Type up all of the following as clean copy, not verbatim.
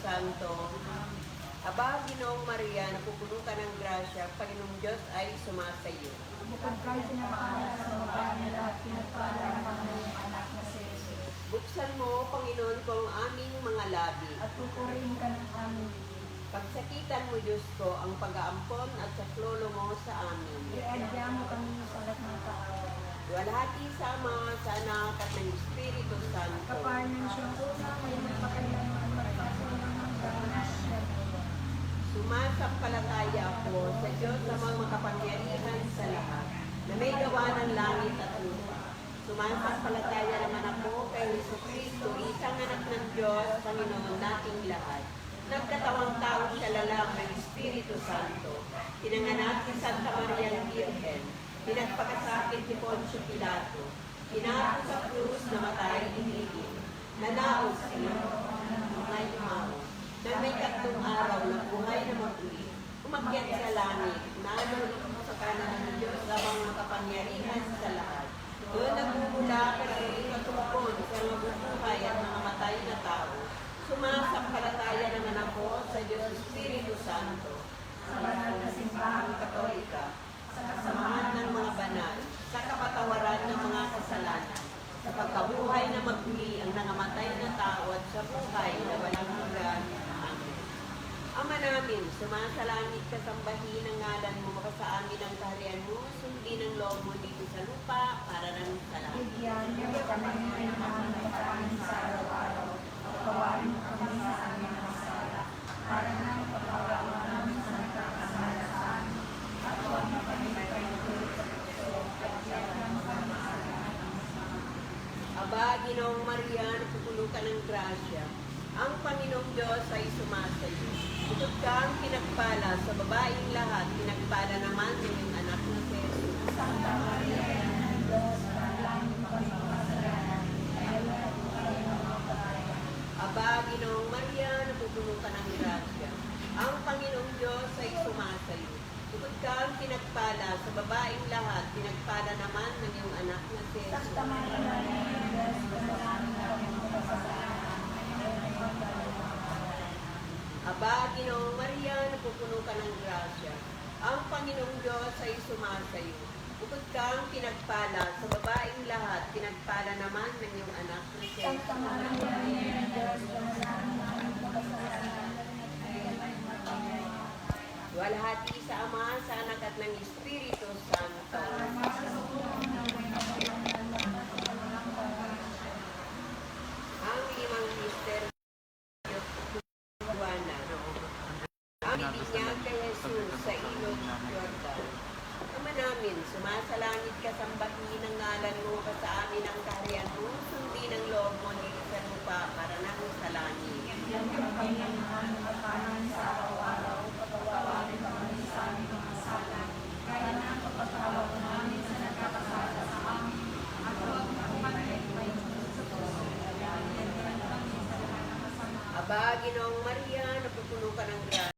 Santo. Aba, Ginoong Maria, napupuno ka ng grasya, Panginoong Diyos ay sumasayo. Bukod kayo sinamahan sa babae lahat, pinagpala ng iyong anak na si Jesus. Buksan mo, Panginoon, ko ang aming mga labi. At pupurihin ka ng aming Pagsakitan mo, Diyos ko, ang pag-aampon at saklolo mo sa amin. iadya mo kami sa lahat ng tao. Walhati sa Ama, sa Anak, at ng Espiritu Santo. Kapal ng siyang una, may magpakailanman magpatulang hanggang siyempre. Sumasampalataya ako sa Diyos na mga makapangyarihan sa lahat, na may gawa ng langit at lupa. Sumasampalataya naman ako kay Jesucristo, isang anak ng Diyos, Panginoon nating lahat. Nagkatawang tao siya lalang ng Espiritu Santo. Pinanganak si Santa Maria ng Virgen. Pinagpakasakit si Poncio Pilato. Pinato sa krus, namatay, inigin. Nanaog sa may umaro. Na may tatlong araw na buhay na maguli. Umakyat sa langit. Nanulog sa kanan ng Diyos na mga kapangyarihan sa lahat. Doon nagmumula pero ikatungkol sa mabubuhay at mga matay na tao. Sumasampalataya naman ako sa Diyos Espiritu Santo, Sa banal na simbahang Katolika, sa kasamahan ng mga banal, sa kapatawaran ng mga kasalanan, sa pagkabuhay na magmuli ang nangamatay na tao at sa buhay na walang hanggan. Amen. Ama namin, sumasalangit ka, sambahin ang ngalan mo, makasa amin ang kaharian mo, sundin ang loob mo dito sa lupa para ng salamat. bigyan niyo kami ng aming pagkain sa araw-araw. Pagkawain mo kami sa aming mga sala. Para na pagkawain namin sa nagkakasala sa amin. At huwag na kami pagkakulot sa puso. Pagkawain ng kami sa lahat ng masama. Aba, Ginoong Maria, napupuno ka ng grasya. Ang Panginoong Diyos ay sumasayo. Bukod kang pinagpala sa babaeng lahat, pinagpala naman ng iyong anak na si Jesus. Santa Maria, Ina ng Diyos, panalangin mo kami mga kasalanan. Ngayon at tayo ng mga patay. Aba, Ginoong Maria, napupuno ka ng grasya. Ang Panginoong Diyos ay sumasayo. Bukod kang pinagpala sa babaeng lahat, pinagpala naman ng iyong anak na si Jesus. Santa Maria, Ina ng Diyos, panalangin mo kami mga kasalanan. Ngayon at tayo ng mga patay. Aba, Ginoong Maria, napupuno ka ng grasya. Ang Panginoong Diyos ay sumasayo. Bukod kang pinagpala sa babaeng lahat, pinagpala naman ng iyong anak na si Jesus. Santa Maria, Ina ng Diyos, panalangin mo kami mga kasalanan. Ngayon at tayo ng mga patay. Walhati sa Ama, sa Anak at ng Espiritu Santo. Ang limang mister Juana. Ang ibinyag kay Jesus sa ilog Jordan. Ama namin, sumasalangit ka, sambahin ang ngalan mo, ka sa amin ang kaharian mo, sundin ang loob mo dito sa lupa para nang sa langit. Bigyan mo kami ng aming makanan sa araw-araw. Patawarin mo kami sa aming mga sala. Kaya na ang pagpatawag namin sa nagkakasala sa amin. At huwag mo kami may sa puso. Kaya iyan kami sa lahat ng masama. Aba, Ginoong Maria, napupuno ka ng grasya.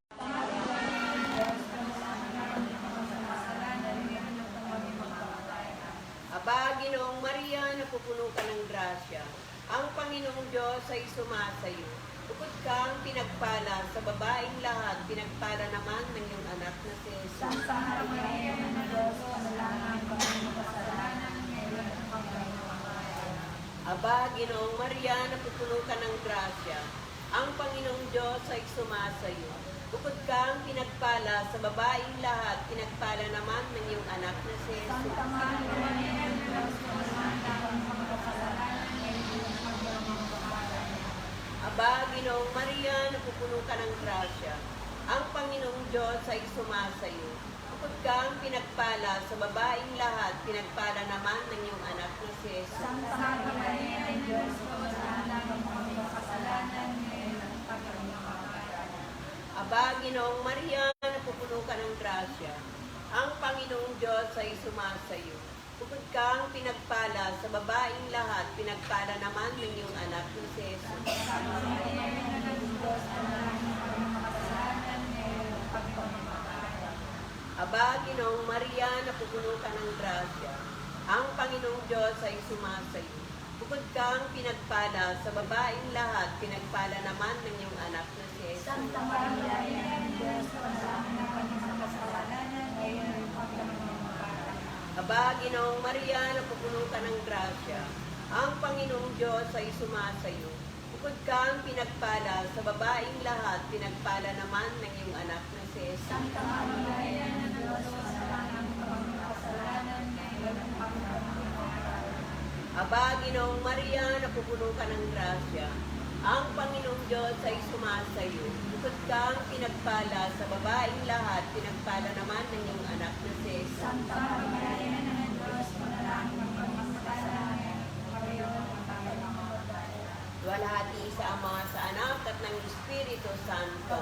Aba, Ginoong Maria, napupuno ka ng grasya. Ang Panginoong Diyos ay sumasayo. Bukod kang pinagpala sa babaeng lahat, pinagpala naman ng iyong anak na si Jesus. Santa Maria, Ina ng Diyos, panalangin kami mga kasalanan. Ngayon at hanggang mga patay. Aba, Ginoong Maria, napupuno ka ng grasya. Ang Panginoong Diyos ay sumasayo. Bukod kang pinagpala sa babaeng lahat, pinagpala naman ng iyong anak na si Jesus. Santa Maria, Ina ng Diyos, panalangin kami mga kasalanan. Ngayon at hanggang mga patay. Aba, Ginoong Maria, napupuno ka ng grasya. Ang Panginoong Diyos ay sumasayo. Bukod kang pinagpala sa babaeng lahat, pinagpala naman ng iyong anak na si Jesus. Santa Maria, Ina ng Diyos, panalangin kami mga kasalanan. Ngayon at hanggang mga patay. Aba, Ginoong Maria, napupuno ka ng grasya. Ang Panginoong Diyos ay sumasayo. Bukod kang pinagpala sa babaeng lahat, pinagpala naman ng iyong anak na si Jesus. Santa Maria, Ina ng Diyos, panalangin kami mga kasalanan. Ngayon at hanggang mga patay. Aba, Ginoong Maria, napupuno ka ng grasya. Ang Panginoong Diyos ay sumasayo. Bukod kang pinagpala sa babaeng lahat, pinagpala naman ng iyong anak na si Jesus. Santa Maria, Ina ng Diyos, panalangin ang kami sa kasalanan, ngayon at pagdating ng bata. Aba, Ginoong Maria, napupuno ka ng grasya. Ang Panginoong Diyos ay sumasayo. Bukod kang pinagpala sa babaeng lahat, pinagpala naman ng iyong anak na si Jesus. Santa Maria, Ina ng Diyos, panalangin ang kami sa kasalanan, ngayon at pagdating ng bata. Aba, Ginoong Maria, napupuno ka ng grasya. Ang Panginoong Diyos ay sumasayo. Bukod kang pinagpala sa babaeng lahat, pinagpala naman ng iyong anak na si Jesus. Santa Maria, Ina ng Diyos, panalangin ang kami sa kasalanan, ngayon at pagdating ng bata. Walhati sa Ama, sa Anak, at ng Espiritu Santo.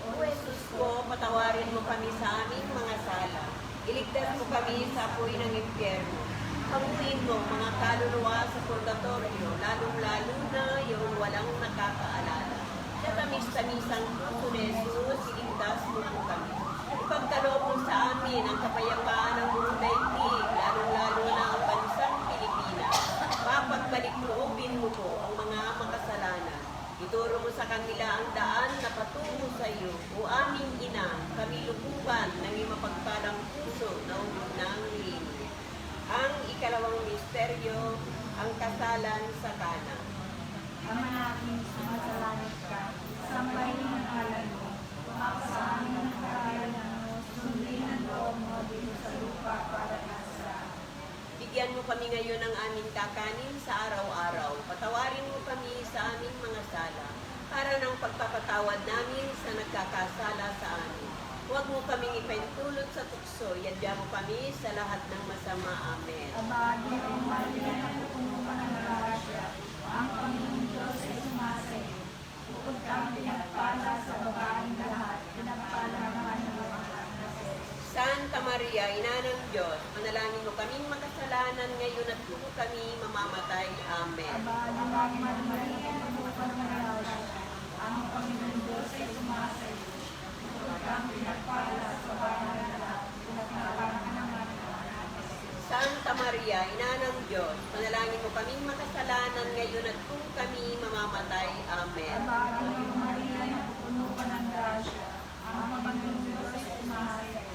O Jesus ko, patawarin mo kami sa aming mga sala. Iligtas mo kami sa apoy ng impyerno. Panguhin mo mga kaluluwa sa purgatorio, lalong-lalo na yung walang nakakaalala. Sa tamis-tamisang puso ni Jesus, iligtas mo po kami. Ipagkaloob mo sa amin ang kapayapaan ng buong daigdig, lalong-lalo na ang bansang Pilipinas. Papagbalik loobin mo po ang mga makasalanan. Ituro mo sa kanila ang daan na patungo sa iyo. O aming ina, kami lukuban ng iyong mapagpalang puso na umog ng linis. Ang ikalawang misteryo, ang kasalan sa Kana. Ama namin, sumasalangit ka, sambahin ang ngalan mo, sa amin ang kaharian mo, sundin ang loob mo dito sa lupa para sa Bigyan mo kami ngayon ng aming kakanin sa araw-araw. Patawarin mo kami sa aming mga sala, para ng pagpapatawad namin sa nagkakasala sa amin. Huwag mo kaming ipahintulot sa tukso, yadya mo kami sa lahat ng masama. Amen. Aba, Ginoong Maria, napupuno ka ng grasya, ang Panginoong Diyos ay sumasayo. Bukod kang pinagpala sa babaeng lahat, pinagpala naman ng mga anak na si Jesus. Santa Maria, Ina ng Diyos, manalangin mo kaming makasalanan ngayon at kung kami mamamatay. Amen. Aba, Ginoong Maria, napupuno ka ng grasya, ang Panginoong Diyos ay sumasayo. Bukod kang pinagpala sa babaeng lahat, pinagpala naman ng mga anak na si Jesus. Santa Maria, Ina ng Diyos, manalangin mo kaming makasalanan ngayon at kung kami mamamatay. Amen. Aba, Ginoong Maria, napupuno ka ng grasya, ang Panginoong Diyos ay sumasayo.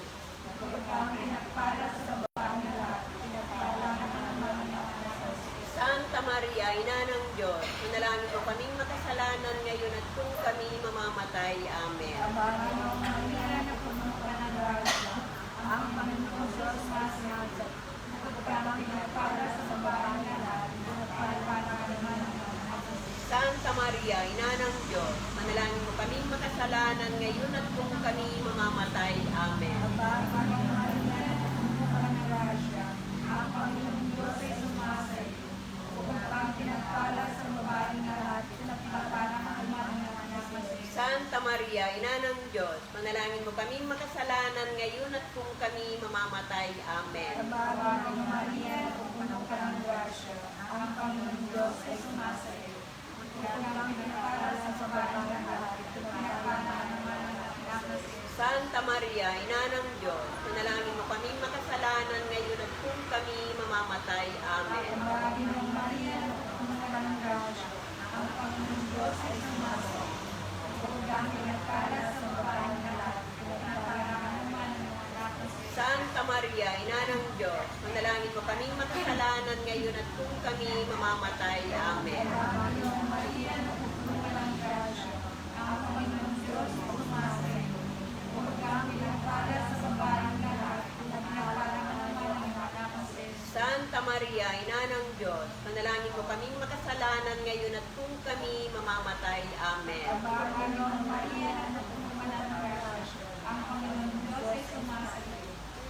Bukod kang pinagpala sa babaeng lahat, pinagpala naman ng mga anak na si Jesus. Santa Maria, Ina ng Diyos, manalangin mo kaming makasalanan ngayon at kung kami mamamatay. Amen. Aba, Ginoong Maria, napupuno ka ng grasya, ang Panginoong Diyos ay sumasayo. Bukod kang pinagpala sa babaeng lahat, pinagpala naman ng mga anak na si Jesus. Santa Maria, Ina ng Diyos, manalangin mo kaming makasalanan ngayon at kung kami mamamatay. Amen. Aba, Ginoong Maria, napupuno ka ng grasya, ang Panginoong Diyos ay sumasayo. Bukod kang pinagpala sa babaeng lahat, pinagpala naman ng mga anak na si Jesus. Santa Maria, Ina ng Diyos, manalangin mo kaming makasalanan ngayon at kung kami mamamatay. Amen. Aba, Ginoong Maria, napupuno ka ng grasya, ang Panginoong Diyos ay sumasayo. Bukod kang pinagpala sa babaeng lahat, pinagpala naman ng mga anak na si Jesus. Santa Maria, Ina ng Diyos, manalangin mo kaming makasalanan ngayon at kung kami mamamatay. Amen. Aba, Ginoong Maria, napupuno ka ng grasya, ang Panginoong Diyos ay sumasayo. Bukod kang pinagpala sa babaeng lahat, pinagpala naman ng mga anak na si Jesus. Santa Maria, Ina ng Diyos, manalangin mo kaming makasalanan ngayon at kung kami mamamatay. Amen. Aba, Ginoong Maria, napupuno ka ng grasya, ang Panginoong Diyos ay sumasayo. Bukod kang pinagpala sa babaeng lahat, pinagpala naman ng mga anak na si Jesus. Santa Maria, Ina ng Diyos, manalangin mo kaming makasalanan ngayon at kung kami mamamatay. Amen. Aba, Ginoong Maria, napupuno ka ng grasya, ang Panginoong Diyos ay sumasayo.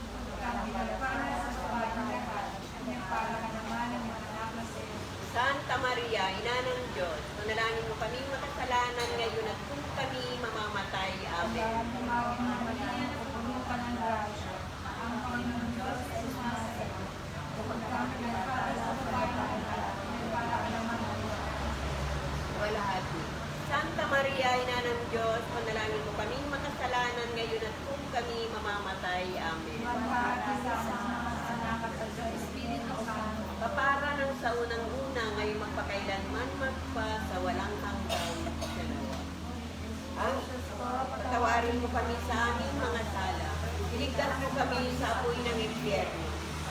Bukod kang pinagpala sa babaeng lahat, pinagpala naman ng mga anak na si Jesus. Santa Maria, Ina ng Diyos, manalangin mo kaming makasalanan ngayon at kung kami mamamatay. Amen. Aba, Ginoong Maria, napupuno ka ng grasya, ang Panginoong Diyos ay sumasayo. Bukod kang pinagpala sa babaeng lahat, pinagpala naman ng mga anak na si Jesus. Walhati. Santa Maria, Ina ng Diyos, manalangin mo kaming makasalanan ngayon at kung kami mamamatay. Amen. Maghahati sa mga kapara ng sa unang-una, ngayon magpakailanman magpa sa walang hanggang dalawa. Ang patawarin mo kami sa aming mga sala. Iligtas mo kami sa apoy ng impyerno.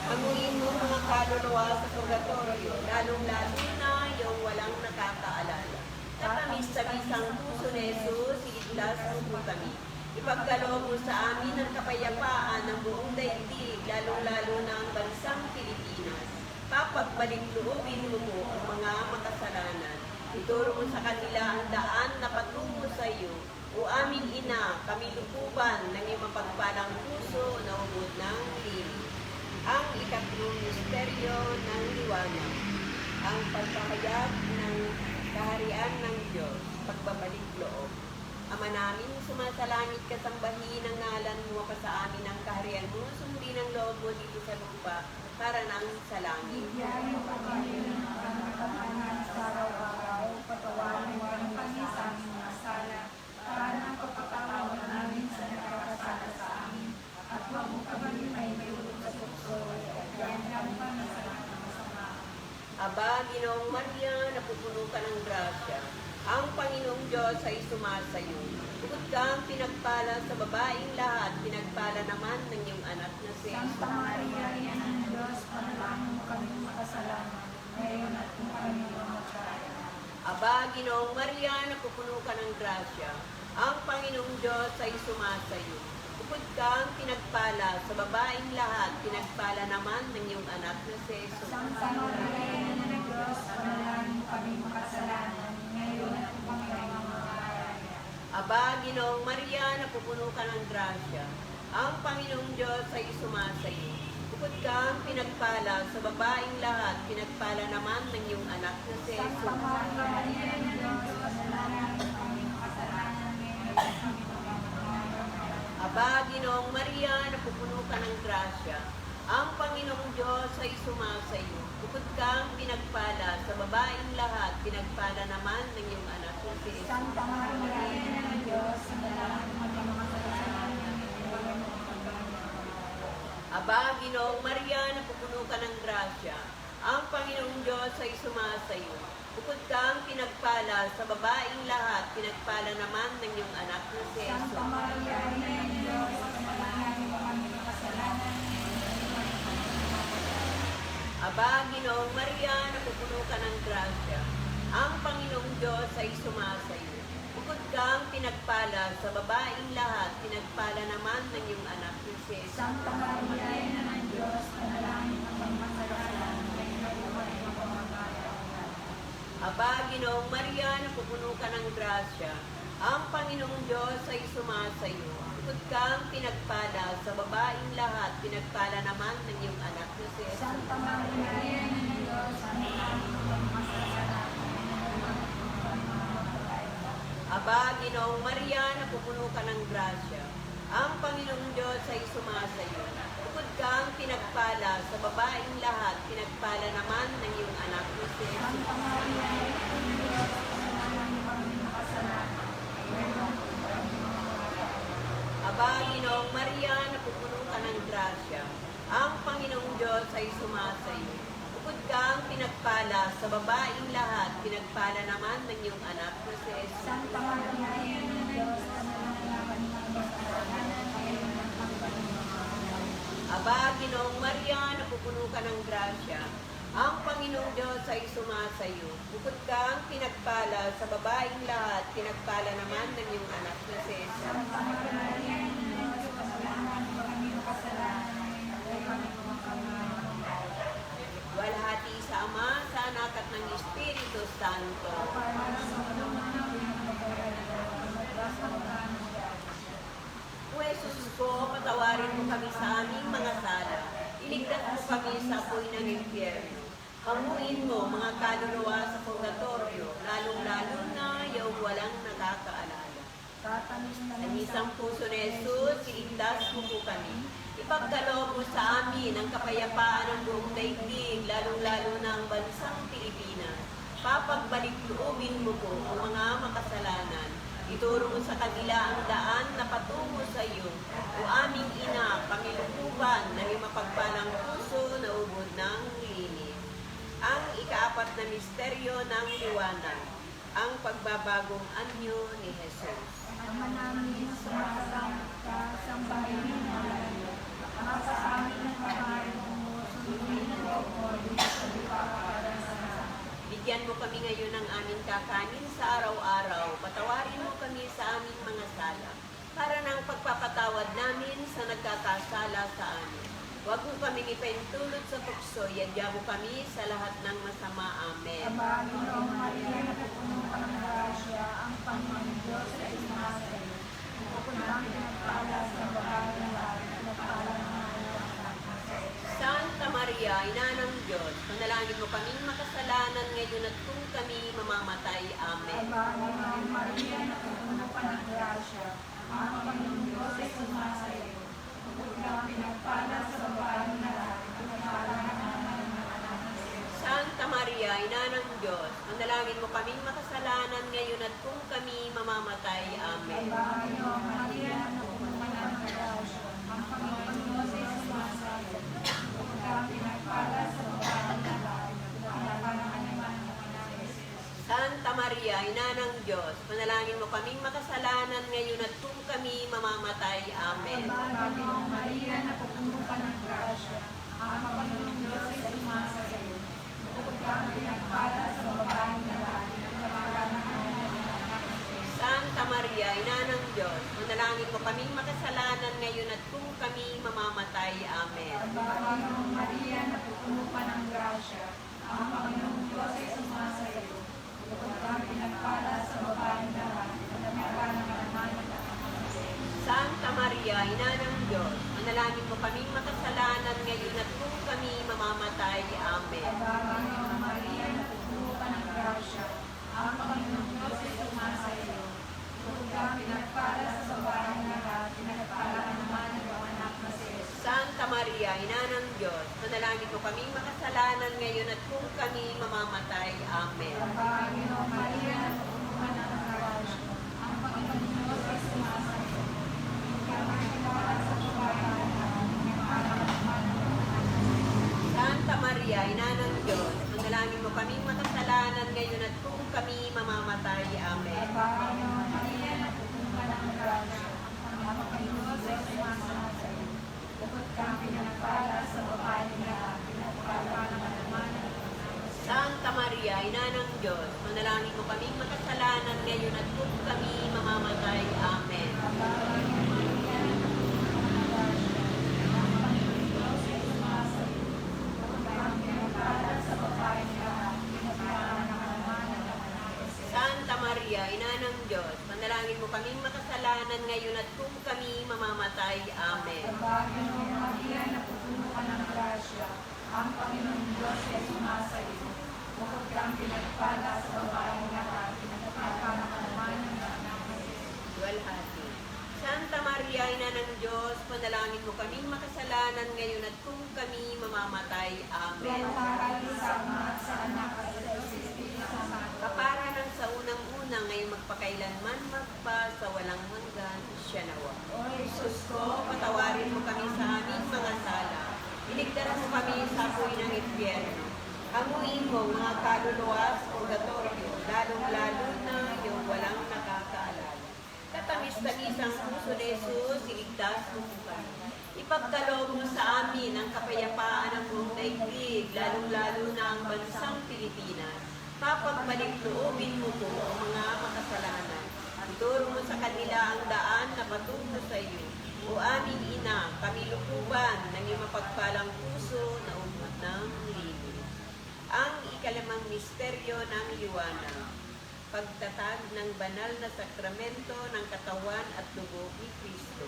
Hanguin mo mga kaluluwa sa purgatorio, lalong-lalo na yung walang nakakaalala. Natamis-tamisang puso ni Jesus, iligtas mo po kami. Ipagkaloob mo sa amin ang kapayapaan ng buong daigdig, lalong-lalo na ang bansang Pilipinas. Papagbalik-loobin mo po ang mga makasalanan. Ituro mo sa kanila ang daan na patungo sa iyo. O aming ina, kami lukuban ng iyong mapagpalang puso na ubod ng lilig. Ang ikatlong misteryo ng liwanag, ang pagpahayag ng kaharian ng Diyos, pagbabalik loob. Ama namin, sumasalangit ka, sambahin ang ngalan mo, pa sa amin ang kaharian mo, sundin ang loob mo dito sa lupa, para nang sa langit. Bigyan mo kami ng katahanan sa araw-araw, patawarin mo kami sa aming mga sala, para ng pagpapatawad namin sa nakakasala sa amin, at huwag mo kami may ulog sa tukso, at yan kami sa lahat ng masama. Aba, Ginoong Maria, napupuno ka ng grasya. Ang Panginoong Diyos ay sumasayo. Bukod kang pinagpala sa babaeng lahat, pinagpala naman ng iyong anak na si Jesus. Santa Maria, Ina ng Diyos, panalangin mo kami makasalanan, ngayon at kung kami mamatay. Aba, Ginoong Maria, napupuno ka ng grasya. Ang Panginoong Diyos ay sumasayo. Bukod kang pinagpala sa babaeng lahat, pinagpala naman ng iyong anak na si Jesus. Santa Maria, Ina ng Diyos, panalangin mo kami makasalanan, ngayon at kung kami mamatay. Aba, Ginoong Maria, napupuno ka ng grasya. Ang Panginoong Diyos ay sumasayo. Bukod kang pinagpala sa babaeng lahat, pinagpala naman ng iyong anak na si Jesus. Santa Maria, Ina ng Diyos, panalangin mo kami makasalanan, ngayon at kami mamatay. Aba, Ginoong Maria, napupuno ka ng grasya. Ang Panginoong Diyos ay sumasayo. Bukod kang pinagpala sa babaeng lahat, pinagpala naman ng iyong anak na si Jesus. Santa Maria, Ina ng Diyos, panalangin mo kami makasalanan, ngayon at kung kami mamatay. Aba, Ginoong Maria, napupuno ka ng grasya. Ang Panginoong Diyos ay sumasayo. Bukod kang pinagpala sa babaeng lahat, pinagpala naman ng iyong anak na si Jesus. Santa Maria, Ina ng Diyos, panalangin mo kami makasalanan, Aba, Ginoong Maria, napupuno ka ng grasya. Ang Panginoong Diyos ay sumasayo. Bukod kang pinagpala sa babaeng lahat, pinagpala naman ng iyong anak na si Jesus. Santa Maria, Ina ng Diyos, panalangin mo kami makasalanan, ngayon at kung kami mamatay. Aba, Ginoong Maria, napupuno ka ng grasya. Ang Panginoong Diyos ay sumasayo. Bukod kang pinagpala sa babaeng lahat, pinagpala naman ng iyong anak na si Jesus. Santa Maria, Ina ng Diyos, panalangin mo kami makasalanan, ngayon at kung kami mamatay. Aba, Ginoong Maria, napupuno ka ng grasya. Ang Panginoong Diyos ay sumasayo. Bukod kang pinagpala sa babaeng lahat, pinagpala naman ng iyong anak na si Jesus. Santa Maria, Ina ng Diyos, panalangin mo kami makasalanan, ngayon at kung kami mamatay. Aba, Ginoong Maria, napupuno ka ng grasya. Ang Panginoong Diyos ay sumasayo. Bukod kang pinagpala sa babaeng lahat, pinagpala naman ng iyong anak na si Jesus. Santa Maria, Ina ng Diyos, panalangin mo kami makasalanan, ngayon at kung kami mamatay. Aba, Ginoong Maria, napupuno ka ng grasya. Ang Panginoong Diyos ay sumasayo. Bukod kang pinagpala sa babaeng lahat, pinagpala naman ng iyong anak na si Jesus. Santa Maria, Ina ng Diyos, panalangin mo kami makasalanan, ngayon at kung kami mamatay. Walhati sa Ama, sa Anak at ng Espiritu Santo. Para sa tulungan namin ang pagkakalala, magbasa mo kami. O Jesus ko, patawarin mo kami sa aming mga sala. Iligtas mo kami sa apoy ng impyerno. Hanguin mo mga kaluluwa sa purgatorio, lalong-lalo na yung walang nakakaalala. Sa isang puso ni Jesus, iligtas mo po kami. Ipagkaloob mo sa amin ang kapayapaan ng buong daigdig, lalong-lalo na ang bansang Pilipinas. Papagbalik-loobin mo po ang mga makasalanan. Ituro mo sa kanila ang daan na patungo sa iyo. O aming ina, Panginoon ng mapagpalang puso na ubod ng linis. Ang ikaapat na misteryo ng liwanag, ang pagbabagong anyo ni Jesus. Ama namin, sumasalamat ka, sambahin mo namin. Masa amin ang kabayan mo, sundin mo ko dito sa lupa para sa lahat. Bigyan mo kami ngayon ng aming kakanin sa araw-araw. Patawarin mo kami sa aming mga sala, para ng pagpapatawad namin sa nagkakasala sa amin. Huwag mo kaming ipahintulot sa tukso, yadya mo kami sa lahat ng masama. Amen. Ama, Ginoong Maria, napupuno ka ng grasya, ang Panginoon Diyos ay sumasa iyo. Bukod kang pinagpala sa babae ng lahat, pinagpala ng mga anak mo. Santa Maria, Ina ng Diyos, panalangin mo kaming makasalanan ngayon at kung kami mamamatay. Amen. Ama, Ginoong Maria, napupuno ka ng grasya, ang Panginoon Diyos ay sumasa iyo. Bukod kang pinagpala sa babae ng lahat, pinagpala ng mga anak mo. Santa Maria, Ina ng Diyos, panalangin mo kaming makasalanan ngayon at kung kami mamamatay. Amen. Ama, Ginoong Maria, napupuno ka ng grasya, ang Panginoon Diyos ay sumasa iyo. Bukod kang pinagpala sa babae ng lahat, pinagpala ng mga anak mo. Santa Maria, Ina ng Diyos, panalangin mo kaming makasalanan ngayon at kung kami mamamatay. Amen. Ama, Ginoong Maria, napupuno ka ng grasya, ang Panginoon Diyos ay sumasa iyo. Bukod kang pinagpala sa babae ng lahat, pinagpala ng mga anak mo. Santa Maria, Ina ng Diyos, manalangin mo kaming makasalanan ngayon at kung kami mamamatay. Amen. Ama, Ginoong Maria, napupuno ka ng grasya, ang Panginoong Diyos ay sumasa iyo. Bukod kang pinagpala sa babae ng lahat, pinagpala ng mga anak mo. Santa Maria, Ina ng Diyos, manalangin mo kaming makasalanan ngayon at kung kami mamamatay. Amen. Ama, Ginoong Maria, napupuno ka ng grasya, ang Panginoong Diyos ay sumasa iyo. Bukod kang pinagpala sa babae ng lahat, pinagpala naman ng mga anak na si Jesus. Santa Maria, Ina ng Diyos, manalangin mo kaming makasalanan ngayon at kung kami mamamatay. Amen. Ama, Ginoong Maria, napupuno ka ng grasya, ang Panginoong Diyos ay sumasa iyo. Bukod kang pinagpala sa babae ng lahat, pinagpala naman ng mga anak na si Jesus. Santa Maria, Ina ng Diyos, manalangin mo kaming makasalanan ngayon at kung kami mamamatay. Amen. Ama, Ginoong Maria, napupuno ka ng grasya, ang Panginoon Diyos ay sumasa iyo. Bukod kang pinagpala sa babae ng lahat, pinagpala naman ng mga anak na si Jesus. Santa Maria, Ina ng Diyos, manalangin mo kaming makasalanan ngayon at kung kami mamamatay. Amen. Ama, Ginoong Maria, napupuno ka ng grasya, ang Panginoon Diyos ay sumasa iyo. Bukod kang pinagpala sa babae ng lahat, pinagpala naman ng mga anak na si Jesus. Santa Maria, Ina ng Diyos, manalangin mo kaming makasalanan ngayon at kung kami mamamatay. Amen. Ama, Ginoong Maria, napupuno ka ng grasya, ang Panginoon Diyos ay sumasa iyo. Bukod kang pinagpala sa babae ng lahat, pinagpala naman ng mga anak na si Jesus. Dualhati. Santa Maria, Ina ng Diyos, panalangin mo kaming makasalanan ngayon at kung kami mamamatay. Amen. Tumatakal sa Ama at sa Anak at sa Espiritu Santo. Kapara ng sa unang-una ngayong magpakailanman magpa sa walang hanggan, siya nawa. O Jesus So, ko, patawarin mo kami sa aming mga sala. Iligtas mo kami sa apoy ng impyerno. Hamuin mo mga kaluluwa sa purgatorio, lalong-lalo na yung walang nakakaalala. Katamis-tamis ang puso ni Jesus, iligtas mo po kami. Ipagkaloob mo sa amin ang kapayapaan ng buong daigdig, lalong-lalo na ang bansang Pilipinas. Papagbalikloobin mo po ang mga makasalanan. Ituro mo sa kanila ang daan na patungo sa iyo. O aming ina, kami lukuban ng iyong mapagpalang puso na umot ng lilim. Ang ikalimang misteryo ng liwanag, pagtatag ng banal na sakramento ng katawan at dugo ni Kristo.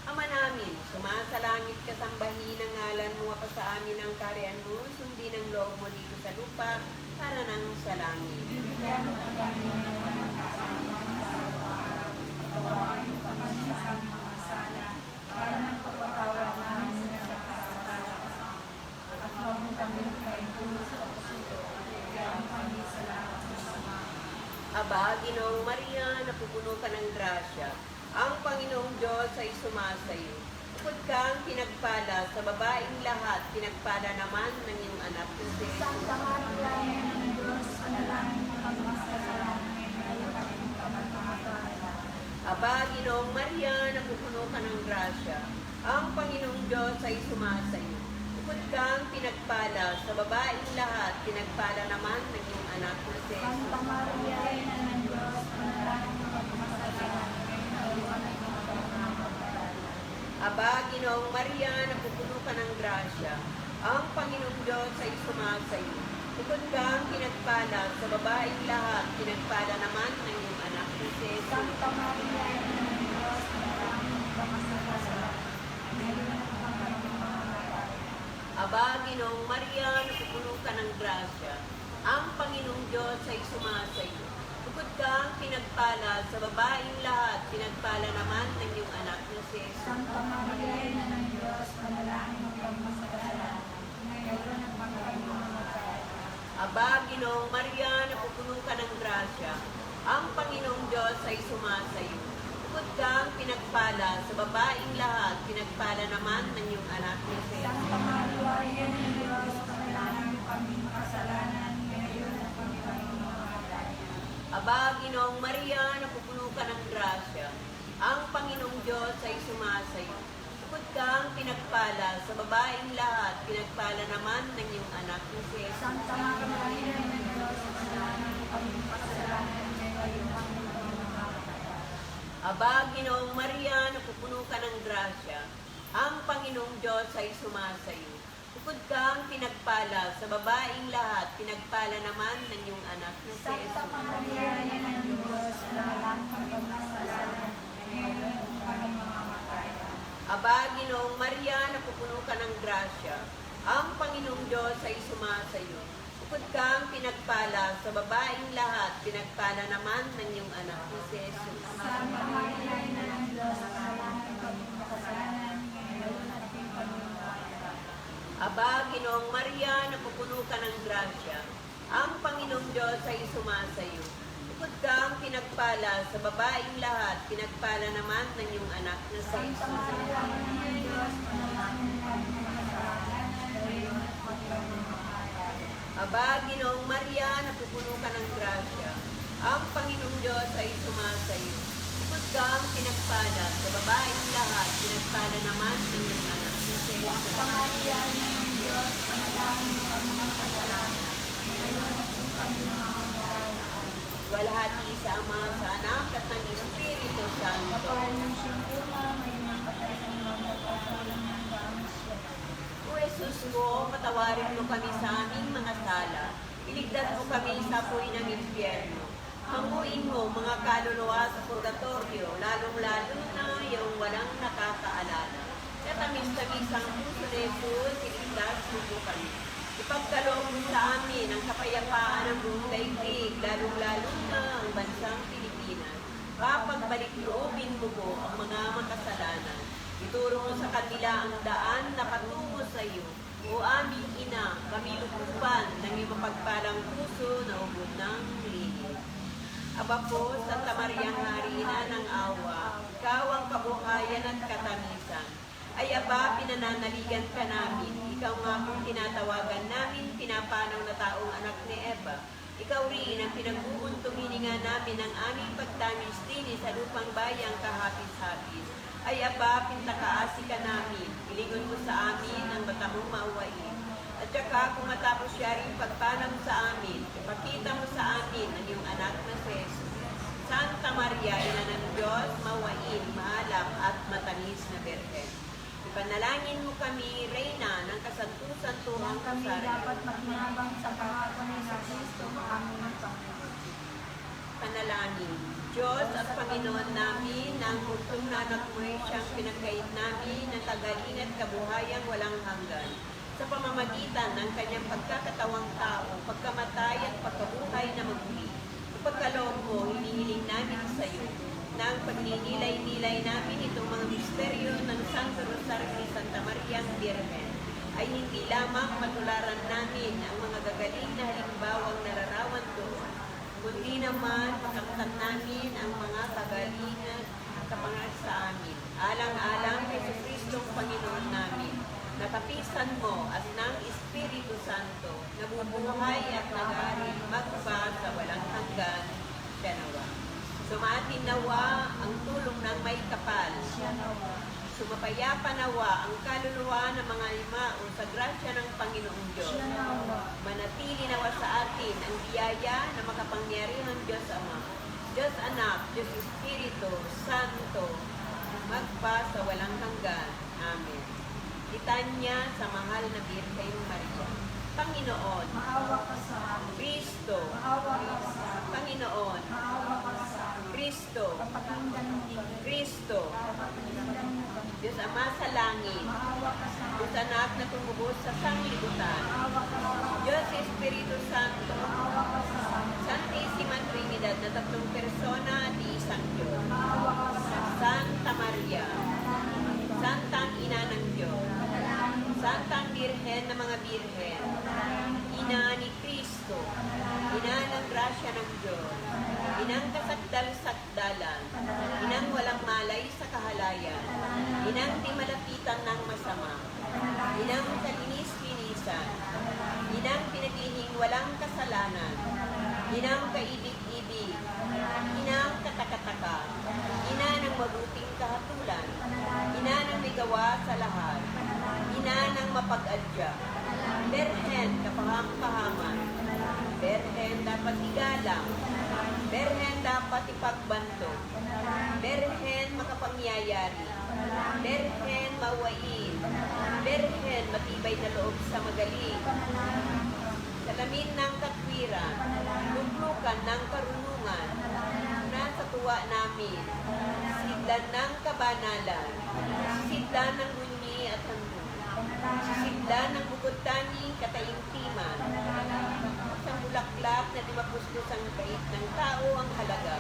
Ama namin, sumasalangit ka, sambahin ang ngalan mo, pa sa amin ang kariyan mo, sundin ang loob mo dito sa lupa, para nang sa langit. bigyan mo kami ngayon ng kasama sa araw-araw. Patawarin mo kami sa aming mga sala, para ng pagpatawad namin sa nagkakasala sa amin. At huwag mo kami kaintulot sa pagsuko, at bigyan mo kami sa lahat ng sama. Aba, Ginoong Maria, napupuno ka ng grasya. Ang Panginoong Diyos ay sumasayo. Bukod kang pinagpala sa babaeng lahat, pinagpala naman ng iyong anak na si Jesus. Santa Maria, Ina ng Diyos, panalangin mo kami makasalanan, ngayon at kung kamatayan. Aba, Ginoong Maria, napupuno ka ng grasya. Ang Panginoong Diyos ay sumasayo. Bukod kang pinagpala sa babaeng lahat, pinagpala naman ng iyong anak na si Jesus. Santa Maria, Ina ng Diyos, panalangin mo kami makasalanan, ngayon at kung kamatayan. Aba, Ginoong Maria, napupuno ka ng grasya. Ang Panginoong Diyos ay sumasayo. Bukod kang pinagpala sa babaeng lahat, pinagpala naman ng iyong anak na si Jesus. Santa Maria, Ina ng Diyos, panalangin mo kami makasalanan, ngayon at kung kamatayan. Aba, Ginoong Maria, napupuno ka ng grasya. Ang Panginoong Diyos ay sumasayo. Bukod kang pinagpala sa babaeng lahat, pinagpala naman ng iyong anak na si Jesus. Santa Maria, Ina ng Diyos, panalangin mo kami makasalanan, ngayon at kung kamatayan. Aba, Ginoong Maria, napupuno ka ng grasya. Ang Panginoong Diyos ay sumasayo. Bukod kang pinagpala sa babaeng lahat, pinagpala naman ng iyong anak na si Jesus. Santa Maria, Ina ng Diyos, panalangin mo kami makasalanan, ngayon at kung kamatayan. Aba, Ginoong Maria, napupuno ka ng grasya. Ang Panginoong Diyos ay sumasayo. Bukod kang pinagpala sa babaeng lahat, pinagpala naman ng iyong anak na si Jesus. Santa Maria, Ina ng Diyos, panalangin mo kami makasalanan, ngayon at kung kamatayan. Aba, Ginoong Maria, napupuno ka ng grasya. Ang Panginoong Diyos ay sumasayo. Bukod kang pinagpala sa babaeng lahat, pinagpala naman ng iyong anak na si Santa Jesus. Maria, Ina ng Diyos, panalangin mo kami makasalanan, ngayon at kung kamatayan. Aba, Ginoong Maria, napupuno ka ng grasya. Ang Panginoong Diyos ay sumasayo. Bukod kang pinagpala sa babaeng lahat, pinagpala naman ng iyong anak na si Jesus. Santa Maria, Ina ng Diyos, panalangin mo kami makasalanan, ngayon at kung kamatayan. Aba, Ginoong Maria, napupuno ka ng grasya. Ang Panginoong Diyos ay sumasayo. Bukod kang pinagpala sa babaeng lahat, pinagpala naman ng iyong anak na si Santa Jesus. Maria, Ina ng Diyos, panalangin mo kami makasalanan, ngayon at kung kamatayan. Aba, Ginoong Maria, napupuno ka ng grasya. Ang Panginoong Diyos ay sumasayo. Bukod kang pinagpala sa babaeng lahat, pinagpala naman ng iyong anak na si Jesus. Santa Maria, Ina ng Diyos, panalangin mo kami makasalanan, ngayon at kung kamatayan. Walhati sa Ama, sa Anak, at ng Espiritu Santo. Kapal ng siyempre, may mga patay ng mga pagkakulang ng kaamisya. O Jesus ko, patawarin mo kami sa aming mga sala. Iligtas mo kami sa apoy ng impyerno. Hanguin mo mga kaluluwa sa purgatorio, lalong-lalo na yung walang nakakaalala. Katamis-tamis ang puso ni Jesus, iligtas mo po kami. Ipagkaloob mo sa amin ang kapayapaan ng buong daigdig, lalong-lalo na ang bansang Pilipinas. Kapagbalik loobin mo po ang mga makasalanan. Ituro mo sa kanila ang daan na patungo sa iyo. O aming ina, kami lukupan ng iyong mapagpalang puso na ubod ng lihi. Aba po, Santa Maria Harina ng Awa, ikaw ang kabuhayan at katamisan. Ay aba, pinananaligan ka namin. Ikaw nga kung tinatawagan namin, pinapanaw na taong anak ni Eva. Ikaw rin ang pinag-uuntong hininga namin ang aming pagtamis din sa lupang bayang kahapis-hapis. Ay aba, pintakaasi ka namin. Ilingon mo sa amin ang bata mong mauwain. At saka kung matapos siya rin pagpanaw sa amin, ipakita mo sa amin ang iyong anak na si Jesus. Santa Maria, Ina ng Diyos, mawain, maalam at matamis na Birhen. Ipanalangin mo kami, Reyna, ng kasantu-santuhang Nang kami kasaryo. dapat makinabang sa pangako ni sa Kristo, aming Panginoon. Panalangin. Diyos at Panginoon namin, na ang mundong nanak mo ay siyang pinagkait namin ng tagaling at kabuhayang walang hanggan. Sa pamamagitan ng kanyang pagkakatawang tao, pagkamatay at pagkabuhay na magmuli. Ipagkaloob mo, hinihiling namin sa iyo, na ang pagninilay-nilay namin itong mga misteryo ng Santo Rosario ni Santa Maria ang Birhen ay hindi lamang matularan namin ang mga gagaling na halimbawang nararawan doon, kundi naman makamtan namin ang mga kagalingan at kapangal sa amin. Alang-alang kay Kristo Kristong Panginoon namin, natapisan mo at ng Espiritu Santo, nabubuhay at nagari, magpa sa walang hanggan, siya nawa. Sumatin nawa ang tulong ng may kapal. Sumapayapa nawa ang kaluluwa ng mga imao sa grasya ng Panginoong Diyos. Manatili nawa sa atin ang biyaya na makapangyarihang Diyos Ama, Diyos Anak, Diyos Espiritu Santo, magpa sa walang hanggan. Amen. Litanya sa mahal na Birhen Maria. Panginoon, Maawa ka sa amin. Kristo, Maawa ka sa amin. Panginoon, Maawa ka sa amin. Kristo, Kapakinggan mo kami. Kristo, Kapakinggan mo kami. Diyos Ama sa langit, Maawa ka sa amin. Diyos Anak na tumubos sa sanglibutan, Maawa ka sa amin. Diyos Espiritu Santo, Maawa ka sa amin. Santissima Trinidad na tatlong persona at isang Diyos, Maawa ka sa amin. Santa Maria, Santang Ina ng Diyos, Santang Birhen ng mga Birhen, Ina ni Kristo, Ina ng grasya ng Diyos, Inang kasakdal-sakdalan, Inang walang malay sa kahalayan, Inang di malapitan ng masama, Inang kalinis-linisan, Inang pinaglihing walang kasalanan, Inang kaibig-ibig, Inang katakataka, Ina ng mabuting kahatulan, Ina ng may gawa sa lahat, Ina ng mapag-adya, Berhen kapaham-pahaman, Berhen dapat igalang, Berhen dapat ipagbanto, Berhen makapangyayari, Berhen mawain, Berhen matibay na loob sa magaling, salamin ng katwiran, luklukan ng karunungan, nasa tuwa namin, sidlan ng kabanalan, sidlan ng bunyi at handog, sisidlan ng bukod tanging kataimtiman, sa bulaklak na dimapustos ang bait ng tao ang halaga,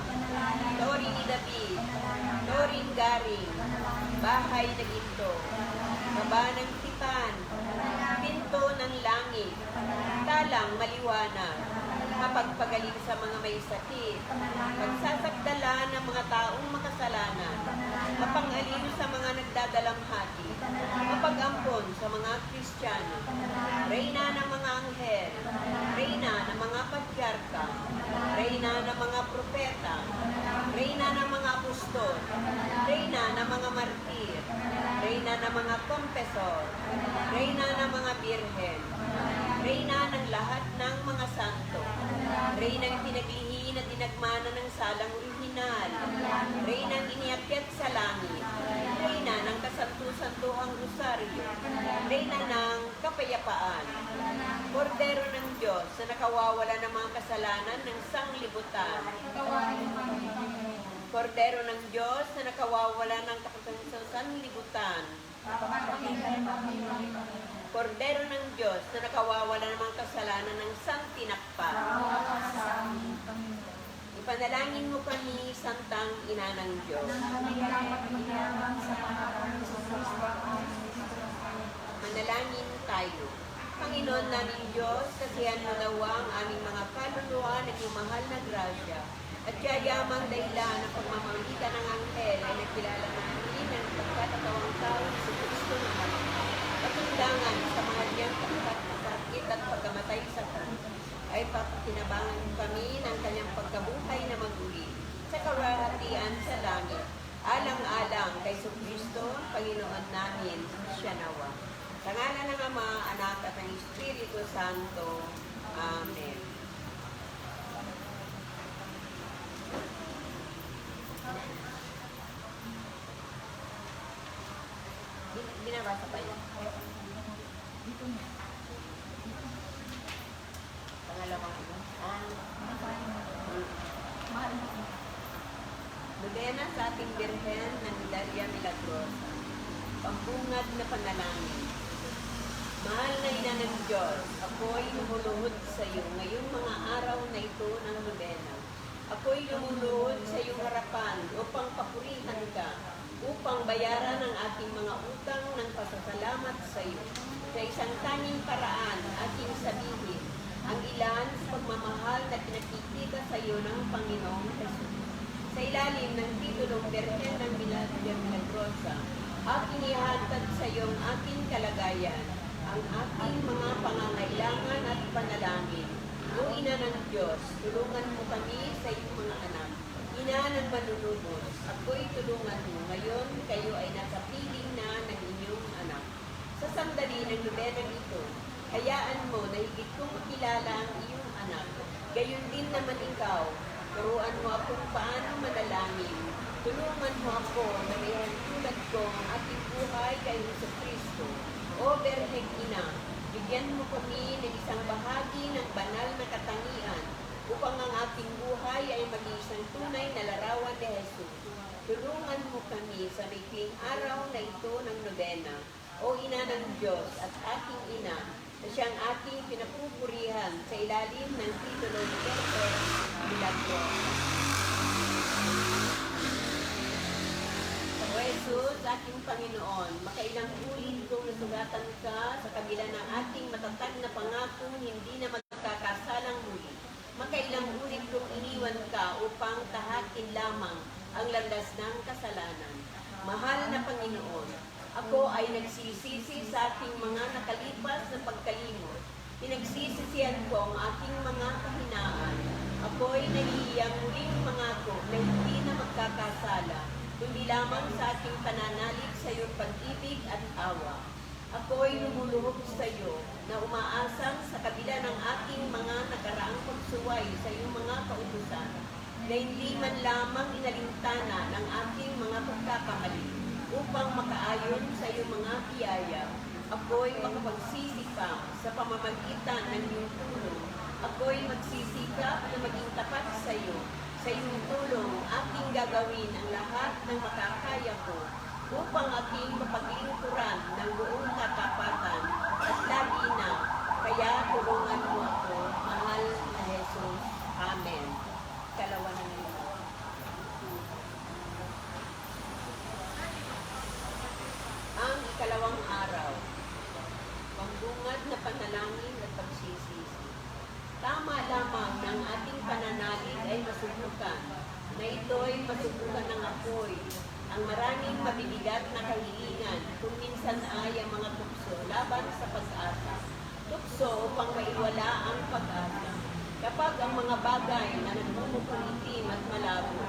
Tori ni David, Toring garing, bahay na ginto, baba ng tipan, pinto ng langit, talang maliwanag, mapagpagaling sa mga may sakit, pagsasagdala ng mga taong makasalanan, mapang-aliw sa mga nagdadalamhati, mapag-ampon sa mga Kristiyano, Reyna ng mga anghel, Reyna ng mga patriarka, Reyna ng mga propeta, Reyna ng mga apostol, Reyna ng mga martir, Reyna ng mga kompesor, Reyna ng mga birhen, Reyna ng lahat ng mga santo, Reyna ng pinaglihi na dinagmana ng salang orihinal, Reyna ng iniakyat sa langit, Reyna ng kasantu-santuhang rosaryo, Reyna ng kapayapaan, Kordero ng Diyos na nakawawala ng mga kasalanan ng sanglibutan, Kordero ng Diyos na nakawawala ng kasalanan ng sanglibutan, Kordero ng Diyos na nakawawala ng mga kasalanan ng santinakpa. Ipanalangin mo kami, Santang Ina ng Diyos. Manalangin tayo. Panginoon namin Diyos, kasihan mo nawa ang aming mga kaluluwa ng iyong mahal na grasya at yayamang dahilan ng pagmamagitan ng anghel ay nagkilala namin ng pagkatatawang tao sa Kristo na kami. Patundangan sa mga diyang sakit at pagkamatay sa krus ay papatinabangan kami ng kanyang pagkabuhay na maguli sa karahatian sa langit. Alang-alang kay Kristo, Panginoon namin, siya nawa. Sa ngalan ng Ama, Anak at ng Espiritu Santo. Amen. Binabasa pa yun. Pangalawang ano? Nobena sa ating Birhen ng Daria Milagrosa. Pambungad na panalangin. Mahal na Ina ng Diyos, ako'y lumuluhod sa iyo ngayong mga araw na ito ng nobena. Ako'y lumuluhod sa iyong harapan upang papurihan ka, upang bayaran ang ating mga utang ng pasasalamat sa iyo. Sa isang tanging paraan, ating sabihin, ang ilan sa pagmamahal na pinakikita sa iyo ng Panginoong Jesus. Sa ilalim ng titulong Birhen ng Milagrosa, Aking ihatag sa iyong aking kalagayan, ang aking mga pangangailangan at panalangin. O Ina ng Diyos, tulungan mo kami sa iyong mga anak. Ina ng manunubos, ako'y tulungan mo. Ngayon, kayo ay nasa piling na ng inyong anak. Sa sandali ng nobenang ito, hayaan mo na higit kong makilala ang iyong anak. Gayon din naman ikaw, turuan mo akong paano manalangin. Tulungan mo ako na may tulad ko ang aking buhay kay Jesucristo. O Berheng Ina, bigyan mo kami ng isang bahagi ng banal na katangian upang ang aking buhay ay maging isang tunay na larawan ni Jesus. Tulungan mo kami sa maikling araw na ito ng nobena. O Ina ng Diyos at aking Ina, na siyang aking pinapupurihan sa ilalim ng titulo ni Berheng Milagro. O Jesus, aking Panginoon, makailang ulit kong nasugatan ka sa kabila ng ating matatag na pangako hindi na magkakasalang muli. Makailang ulit kong iniwan ka upang tahakin lamang ang landas ng kasalanan. Mahal na Panginoon, ako ay nagsisisi sa aking mga nakalipas na pagkalimot. Pinagsisisihan ko ang aking mga kahinaan. Ako'y nahihiyang muling mangako na hindi na magkakasala, kundi lamang sa aking pananalig sa iyong pag-ibig at awa. Ako'y lumuluhog sa iyo na umaasang sa kabila ng aking mga nakaraang pagsuway sa iyong mga kautusan, na hindi man lamang inalintana ng aking mga pagkakamali upang makaayon sa iyong mga biyaya. Ako'y makapagsisikap sa pamamagitan ng iyong tulong. Ako'y magsisikap na maging tapat sa iyo. Sa iyong tulong, aking gagawin ang lahat ng makakaya ko upang aking mapaglingkuran ng buong katapatan at lagi na. Kaya tulungan mo ako, mahal na Jesus. Amen. Kalawa na nila. Ang ikalawang araw, pambungad na panalangin at pagsisisi. Tama lamang ng ating pananalig ay masubukan, na ito'y masubukan ng apoy, ang maraming mabibigat na kahilingan, kung minsan ay ang mga tukso laban sa pag-asa. Tukso upang maiwala ang pag-asa. Kapag ang mga bagay na nagmumukhang itim at malabo,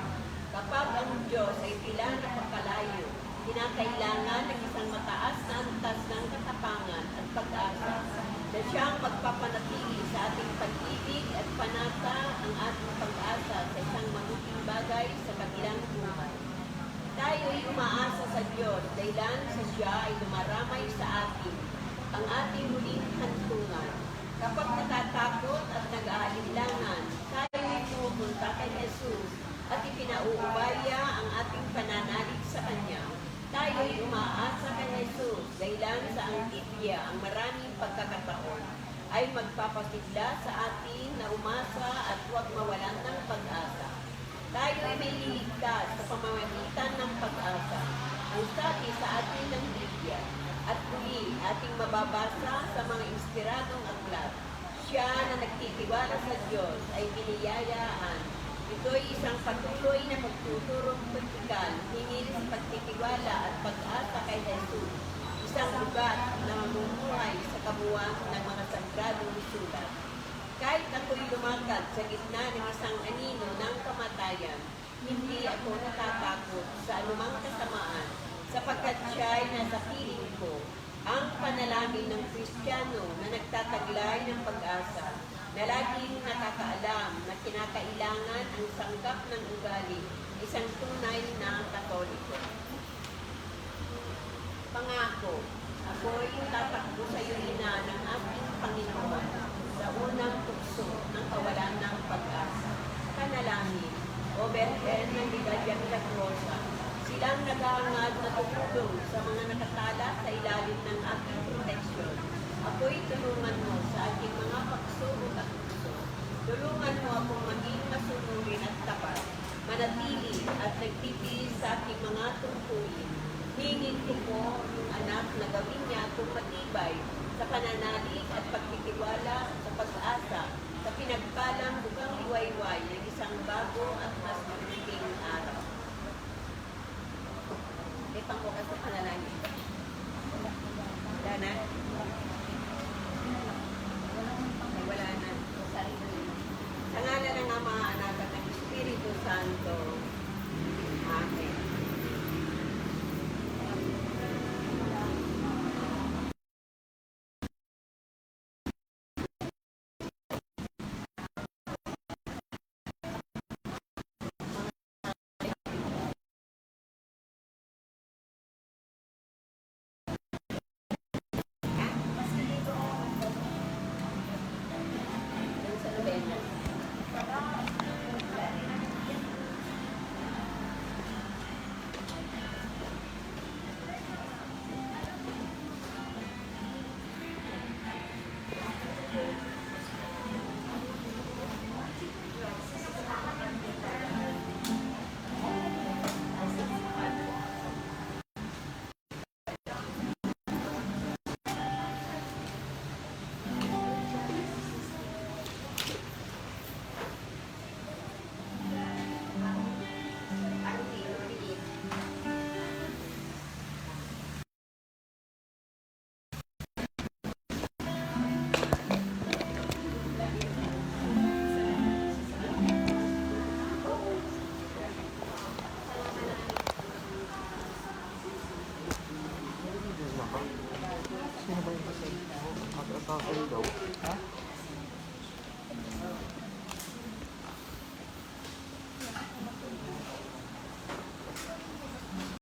kapag ang Diyos ay tila napakalayo, kinakailangan ng isang mataas na antas ng katapangan at pag-asa na siyang magpapanatili sa ating pag-ibig at panata ang ating pag-asa sa isang mabuting bagay sa kabilang buhay. Tayo ay umaasa sa Diyos dahilan sa siya ay lumaramay sa atin ang ating huling hantungan. Kapag natatakot at nag-aalinlangan, tayo ay pumupunta kay Jesus at ipinauubaya ang ating pananalig sa Kanya. Tayo ay umaasa kay Jesus dahilan sa ang Biblia ang maraming pagkakataon ay magpapasigla sa atin na umasa at huwag mawalan ng pag-asa. Tayo ay may liligtas sa pamamagitan ng pag-asa. Ang sabi sa atin ng Biblia at muli ating mababasa sa mga inspiradong aklat. Siya na nagtitiwala sa Diyos ay biniyayaan. Ito'y isang patuloy na pagtuturong praktikal, hingin sa pagtitiwala at pag-asa kay Jesus. Isang ugat na mamumuhay sa kabuuan ng mga sagradong sulat. Kahit ako'y lumakad sa gitna ng isang anino ng kamatayan, hindi ako natatakot sa anumang kasamaan, sapagkat siya'y nasa piling ko. Ang panalangin ng Kristiyano na nagtataglay ng pag-asa, na laging nakakaalam na kinakailangan ang sangkap ng ugali, isang tunay na Katoliko. Pangako, ako'y tatakbo sa iyo, Ina ng aking Panginoon, sa unang tukso ng kawalan ng pag-asa. Panalangin, O Berhen ng Ligaya Milagrosa, silang naghahangad na tumulong sa mga nakatala sa ilalim ng aking proteksyon. Ako'y tulungan mo sa aking mga pagsulong at tukso. Tulungan mo akong maging masunurin at tapat, manatili at nagtitiis sa aking mga tungkulin. Hingin ko po yung anak na gawin niya akong matibay sa pananalig at pagtitiwala sa pag-asa sa pinagpalang bukang liwayway ng isang bago at mas mabuting araw. Ipangbukas sa panalangin. Sino ba yung kasal? Mag-asawa daw. Ha?